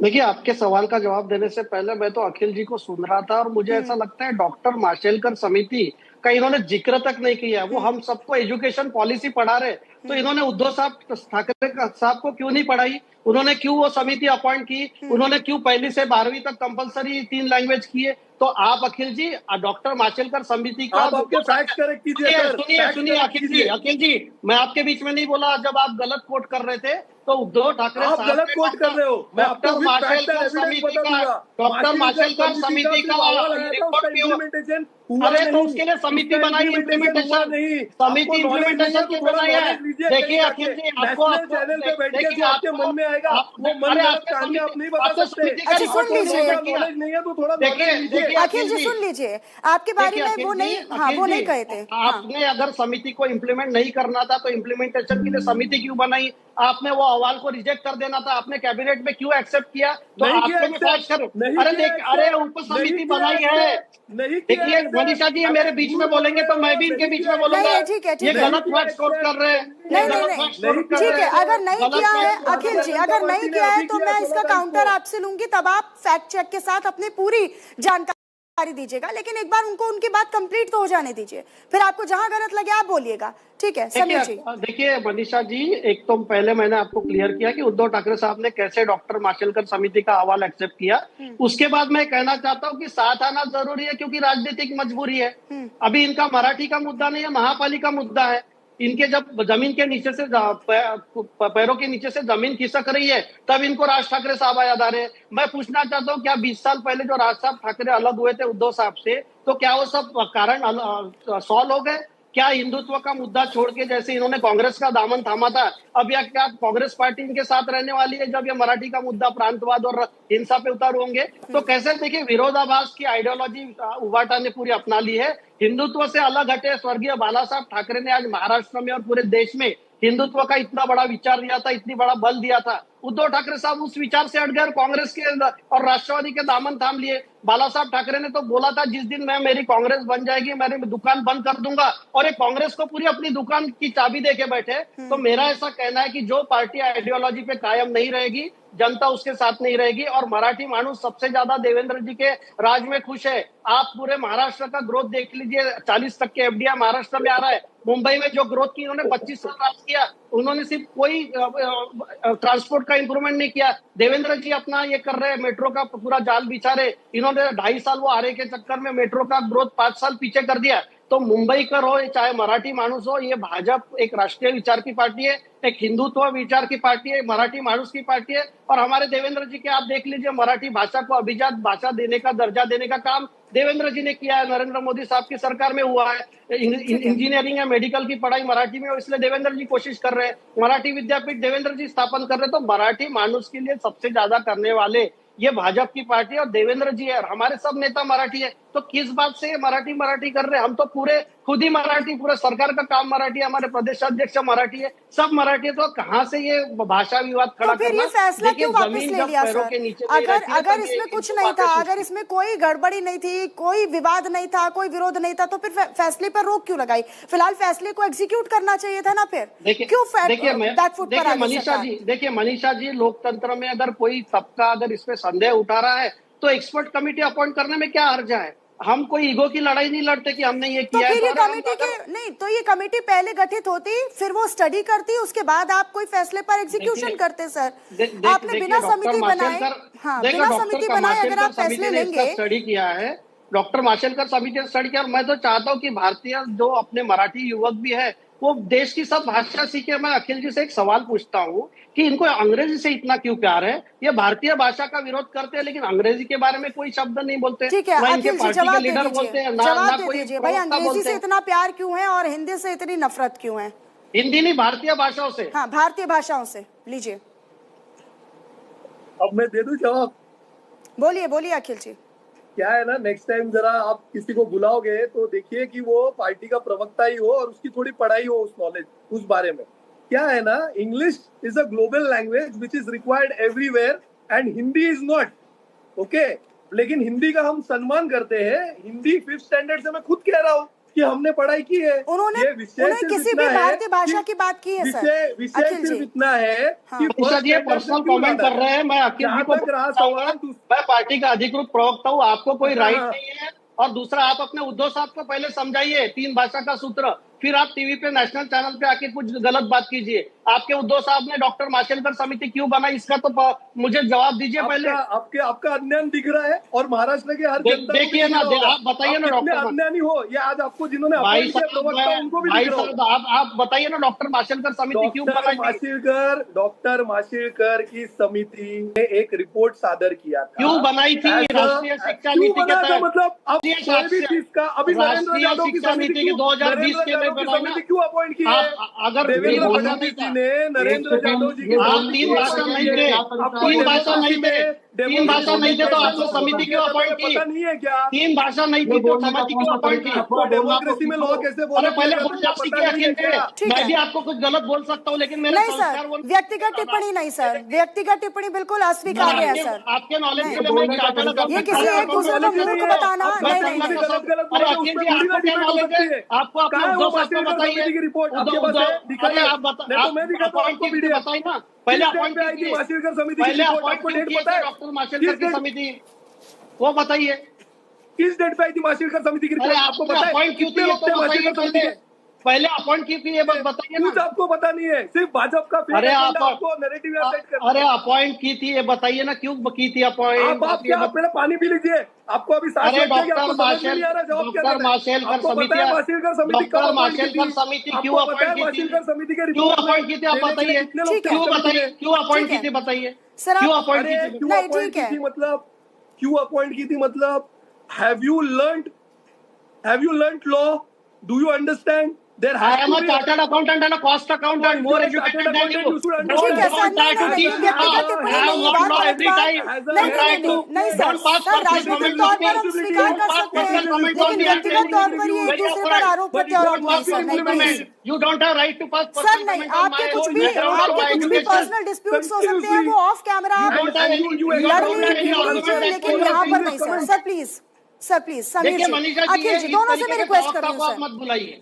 देखिए, आपके सवाल का जवाब देने से पहले मैं तो अखिल जी को सुन रहा था और मुझे ऐसा लगता है डॉक्टर माशेलकर समिति का इन्होंने जिक्र तक नहीं किया। वो हम सबको एजुकेशन पॉलिसी पढ़ा रहे, तो इन्होंने उद्धव साहब ठाकरे साहब को क्यों नहीं पढ़ाई? उन्होंने क्यों वो समिति अपॉइंट की? उन्होंने क्यों पहली से 12वीं तक कंपलसरी 3 लैंग्वेज किए? तो आप अखिल जी डॉक्टर माशेलकर समिति का आप आपके फैक्ट्स करेक्ट कीजिए सुनिए सर, सुनिए फैक्ट्स सुनिए करेक्ट कीजिए। अखिल जी, मैं आपके बीच में नहीं बोला जब आप गलत कोट कर रहे थे। तो उद्धव ठाकरे आप साहब गलत ने कोट कर रहे हो, मैं आपको doctor with facts and Mashelkar evidence समिति बता का दूंगा। डॉक्टर माशेलकर माशेलकर समिति का समिति सिर्फ का अहवाल आया था, उसका रिपोर्ट क्यों? इम्प्लीमेंटेशन हुआ अरे तो नहीं। उसके लिए समिति उसका बनाई, हुआ इम्प्लीमेंटेशन नहीं। समिति आपको नॉलेज नहीं है इम्प्लीमेंटेशन तो के लिए थोड़ा बनाई है। नॉलेज लीजिए कहीं देखिए जाके। अखिल जी, आपको नेशनल आपको चैनल पे बैठ के देखिए जो आपके आपको मन में आएगा वो मन अरे गलत कहानियां आप नहीं बता आपने सकते। समिति का अच्छा रिपोर्ट सुन आपको क्यों नहीं लीजिए, थोड़ा रिजेक्ट किया? नॉलेज नहीं है तो थोड़ा नॉलेज देखिए लीजिए। देखिए अखिल जी सुन लीजिए, आपके बारे देखिए में अखिल वो जी नहीं, हाँ अखिल वो जी नहीं कहे थे। हाँ आपने अगर समिति को इम्प्लीमेंट नहीं करना था तो इम्प्लीमेंटेशन के लिए समिति क्यों बनाई? आपने वो अहवाल को रिजेक्ट कर देना था। आपने कैबिनेट में क्यों एक्सेप्ट किया? तो नहीं किया आपको मैं एक्सेप्ट, फास्ट करूं? नहीं अरे किया देख, अरे एक्सेप्ट, उप नहीं समिति किया बनाई है। एक्सेप्ट, नहीं किया देखिए मनीषा एक्सेप्ट। जी, ये अगर मेरे बीच झूठ में बोल बोलेंगे रहे तो हो मैं भी इनके नहीं बीच किया में नहीं बोलूंगा। है, एक्सेप्ट, ठीक है ये ठीक है। नहीं गलत किया फैक्ट कोट कर एक्सेप्ट, रहे हैं। ये नहीं नहीं गलत नहीं फैक्ट नहीं कोट कर किया ठीक है, रहे हैं। अगर एक्सेप्ट। नहीं गलत किया है फैक्ट अखिल जी, जनता अगर नहीं पार्टी ने किया है अभी तो किया मैं 16 इसका तारीख काउंटर को। आपसे लूंगी, तब आप फैक्ट चेक के साथ अपनी पूरी जानकारी दीजिएगा। लेकिन एक बार उनको उनकी बात कंप्लीट तो हो जाने दीजिए, फिर आपको जहां गलत लगे आप बोलिएगा। ठीक है देखिए समीर जी। देखिए मनीषा जी, एक तो पहले मैंने आपको क्लियर किया कि उद्धव ठाकरे साहब ने कैसे डॉक्टर माशेलकर समिति का अहवाल एक्सेप्ट किया। उसके बाद मैं कहना चाहता हूं कि साथ आना जरूरी है क्योंकि राजनीतिक मजबूरी है। अभी इनका मराठी का मुद्दा नहीं है, महापालिका मुद्दा है। इनके जब जमीन के नीचे से पैरों के नीचे से जमीन खिसक रही है तब इनको राज ठाकरे साहब याद आ रहे हैं। मैं पूछना चाहता हूँ, क्या 20 साल पहले जो राज साहब ठाकरे अलग हुए थे उद्धव साहब से, तो क्या वो सब कारण सॉल्व हो गए? क्या हिंदुत्व का मुद्दा छोड़ के जैसे इन्होंने कांग्रेस का दामन थामा था, अब या क्या कांग्रेस पार्टी इनके साथ रहने वाली है जब ये मराठी का मुद्दा प्रांतवाद और हिंसा पे उतारू होंगे? तो कैसे देखिए, विरोधाभास की आइडियोलॉजी उबाटा ने पूरी अपना ली है। हिंदुत्व से अलग हटे स्वर्गीय बाला साहब ठाकरे ने आज महाराष्ट्र में और पूरे देश में हिंदुत्व का इतना बड़ा विचार दिया था, इतनी बड़ा बल दिया था। उद्धव ठाकरे साहब उस विचार से हट गए और कांग्रेस के और राष्ट्रवादी के दामन थाम लिए। बाला साहब ठाकरे ने तो बोला था, जिस दिन मैं मेरी कांग्रेस बन जाएगी मैं दुकान बंद कर दूंगा, और एक कांग्रेस को पूरी अपनी दुकान की चाबी देके बैठे। तो मेरा ऐसा कहना है कि जो पार्टी आइडियोलॉजी पे कायम नहीं रहेगी, जनता उसके साथ नहीं रहेगी। और मराठी मानुस सबसे ज्यादा देवेंद्र जी के राज में खुश है। आप पूरे महाराष्ट्र का ग्रोथ देख लीजिए, 40% एफडीआई महाराष्ट्र में आ रहा है। मुंबई में जो ग्रोथ की उन्होंने 25 साल राज किया, उन्होंने सिर्फ कोई ट्रांसपोर्ट का इंप्रूवमेंट नहीं किया। देवेंद्र जी अपना ये कर रहे हैं, मेट्रो का पूरा जाल बिछा रहे। इन्होंने 2.5 साल वो आरे के चक्कर में मेट्रो का ग्रोथ 5 साल पीछे कर दिया। तो मुंबई कर हो चाहे मराठी मानुस हो, ये भाजपा एक राष्ट्रीय विचार की पार्टी है, एक हिंदुत्व विचार की पार्टी है, मराठी मानुस की पार्टी है। और हमारे देवेंद्र जी के आप देख लीजिए, मराठी भाषा को अभिजात भाषा देने का दर्जा देने का काम देवेंद्र जी ने किया है। नरेंद्र मोदी साहब की सरकार में हुआ है। इंजीनियरिंग या मेडिकल की पढ़ाई मराठी में हो, इसलिए देवेंद्र जी कोशिश कर रहे हैं। मराठी विद्यापीठ देवेंद्र जी स्थापन कर रहे हैं। तो मराठी मानुस के लिए सबसे ज्यादा करने वाले ये भाजपा की पार्टी है और देवेंद्र जी है, और हमारे सब नेता मराठी है। तो किस बात से ये मराठी मराठी कर रहे हैं? हम तो पूरे खुद ही मराठी, पूरे सरकार का काम मराठी है, हमारे प्रदेश अध्यक्ष मराठी है, सब मराठी है। तो कहाँ से ये भाषा विवाद तो खड़ा फिर करना? ये फैसला देखिए, क्यों वापस जमीन ले जब लिया पैरों सर? के नीचे नहीं अगर रहती है अगर तब इसमें ये कुछ इन नहीं था, बातें अगर इसमें कोई गड़बड़ी नहीं थी, कोई विवाद नहीं था, कोई विरोध नहीं था, तो फिर फैसले पर रोक क्यों लगाई? फिलहाल फैसले को एग्जीक्यूट करना चाहिए था ना। फिर क्यों बैकफुट पर आ गई सरकार? देखिए मनीषा जी, लोकतंत्र में अगर कोई तबका अगर इस पे संदेह उठा रहा है तो एक्सपर्ट कमेटी अपॉइंट करने में क्या हर्ज है? हम कोई ईगो की लड़ाई नहीं लड़ते कि हमने ये तो किया है। फिर तो ये अरे कमेटी के नहीं, तो ये कमेटी पहले गठित होती, फिर वो स्टडी करती, उसके बाद आप कोई फैसले पर एग्जीक्यूशन करते सर। आपने बिना समिति बनाए, हाँ बिना समिति बनाए अगर आप फैसले लेंगे। स्टडी किया है, डॉक्टर माशेलकर समिति ने स्टडी किया। और मैं तो चाहता हूँ कि भारतीय जो अपने मराठी युवक भी है वो देश की सब भाषा सीखे। मैं अखिल जी से एक सवाल पूछता हूँ कि इनको अंग्रेजी से इतना क्यों प्यार है? ये भारतीय भाषा का विरोध करते हैं लेकिन अंग्रेजी के बारे में कोई शब्द नहीं बोलते। ठीक है ना इनके अखिल जी, पार्टी के जवाब दे लीडर बोलते हैं, दीजिए, ना जवाब दे कोई दीजिए भाई, प्रवक्ता अंग्रेजी बोलते से हैं। इतना प्यार क्यों है और हिंदी से इतनी नफरत क्यों है? हिंदी नहीं, भारतीय भाषाओं से। हाँ भारतीय भाषाओं से। लीजिए, अब मैं दे दूं जवाब? बोलिए बोलिए अखिल जी। क्या है ना, नेक्स्ट टाइम जरा आप किसी को बुलाओगे तो देखिए कि वो पार्टी का प्रवक्ता ही हो और उसकी थोड़ी पढ़ाई हो उस नॉलेज, उस बारे में। क्या है ना, English is a global language which is required everywhere and Hindi is not. Okay, लेकिन हिंदी का हम सम्मान करते हैं। हिंदी 5th स्टैंडर्ड से मैं खुद कह रहा हूँ कि हमने पढ़ाई की है। उन्होंने ये विषय उन्हें सिर्फ किसी इतना भी है भारतीय भाषा कि की बात की है सर। विषय अखिल सिर्फ जी, इतना है हाँ। कि निशा जी ये पर्सनल कमेंट कर रहे हैं। मैं अखिल जी को जहां तक रहा बताऊंगा, सवाल मैं पार्टी का अधिकृत प्रवक्ता हूँ, आपको कोई राइट हाँ। नहीं है। और दूसरा, आप अपने उद्धव साहब को पहले समझाइए 3 भाषा का सूत्र, फिर आप टीवी पे नेशनल चैनल पे आके कुछ गलत बात कीजिए। आपके उद्धव साहब ने डॉक्टर माशेलकर समिति क्यों बनाई, इसका तो मुझे जवाब दीजिए पहले। आपका अज्ञान दिख रहा है और महाराष्ट्र के हर जनता को भी देखिए दिख ना, रहा होगा। आप बताइए ना कितने डॉक्टर अज्ञानी हो, ये आज आपको जिन्होंने भाई अपॉइंट किया प्रवक्ता साहब, उनको भी भाई दिख रहा साहब होगा। आप बताइए ना, डॉक्टर माशेलकर समिति क्यों बनाई थी? डॉक्टर माशेलकर की समिति ने एक रिपोर्ट सादर किया था। क्यों बनाई थी? राष्ट्रीय शिक्षा नीति के तहत। मतलब अब कोई भी चीज का अभी नरेंद्र राष्ट्रीय यादव की शिक्षा समिति नीति के क्यों 2020 के में बनाई ना। क्यों अपॉइंट की है? अगर देवेंद्र फडणवीस जी ने नरेंद्र यादव जी की आप 3 भाषा नहीं थे, 3 भाषा नहीं थे, 3 भाषा नहीं थे तो आपने समिति क्यों अपॉइंट की? पता नहीं है क्या? 3 भाषा नहीं थी तो समिति क्यों अपॉइंट की? आपको डेमोक्रेसी में लॉ कैसे अरे बोला पहले जाता है, गुरजात पता सीखिए नहीं है अखिल क्या? जी। मैं भी आपको कुछ गलत बोल सकता हूँ, लेकिन मेरे नहीं संस्कार सर, बोल व्यक्तिगत टिप्पणी नहीं सर, व्यक्तिगत टिप्पणी बिल्कुल अस्वीकार्य है सर। आपके नॉलेज नहीं। के लिए मैं चार्टर्ड ये अकाउंटेंट किसी एक दूसरे को मूर्ख बताना, नहीं नहीं नहीं। अरे अखिल जी, आपको क्या नॉलेज है? आपको अपने उद्धव साहब को बताइए की रिपोर्ट आपके पास है, दिखाइए। अरे आप नहीं तो मैं दिखाता हूँ आपको वीडियो। बताइए ना, पहले किस अपॉइंट डेट पे आई थी माशेलकर समिति की पहले रिपोर्ट? अपॉइंट आपको क्यों डेट किए पता थे है? डॉक्टर माशेलकर की समिति, वो बताइए। किस डेट पे आई थी माशेलकर समिति की अरे रिपोर्ट? आपको पता है अपॉइंट क्यों कितने किए लोग तो थे बताइए माशेलकर समिति के? पहले अपॉइंट क्यों किए बस बताइए कुछ ना। आपको पता नहीं है, सिर्फ भाजपा का फेक अरे एजेंडा आपको नैरेटिव सेट करना है। अरे अपॉइंट की थी, ये बताइए ना क्यों की थी अपॉइंट। आप क्या पहले पानी पी लीजिए, आपको अभी सांस अरे लग जाएगी, आपको डॉक्टर समझ में नहीं आ रहा जवाब क्या डॉक्टर देना है। माशेलकर आपको पता समिति, है माशेलकर समिति कब डॉक्टर अपॉइंट की माशेलकर थी? समिति क्यों आपको पता है अपॉइंट की थी? माशेलकर समिति के क्यों रिपोर्ट अपॉइंट की थी आप बताइए। कितने लोग थे? क्यों बताइए, क्यों अपॉइंट की ठीक थी है। बताइए। सर क्यों आप अपॉइंट की अरे थी? क्यों नहीं, अपॉइंट ठीक की है। थी मतलब, क्यों अपॉइंट की थी मतलब, have you learned law? Do you understand? There I has am to a be chartered accountant and a cost accountant, more educated than you. ठीक है सर, नहीं नहीं नहीं, व्यक्तिगत टिप्पणी नहीं, ये बात गलत बात। नहीं नहीं नहीं नहीं सर, सर राजनीतिक तौर पर हम स्वीकार कर सकते हैं, लेकिन व्यक्तिगत तौर पर ये एक दूसरे पर आरोप प्रत्यारोप नहीं सर, नहीं please. You don't have right to pass sir नहीं, आपके कुछ भी पर्सनल डिस्प्यूट्स हो सकते हैं, वो ऑफ कैमरा आप लड़ लीजिए, लेकिन यहाँ पर नहीं sir. Sir please, sir please Sameer ji, Akhil ji, दोनों से मैं रिक्वेस्ट कर रही हूँ सर। मत बुलाइए।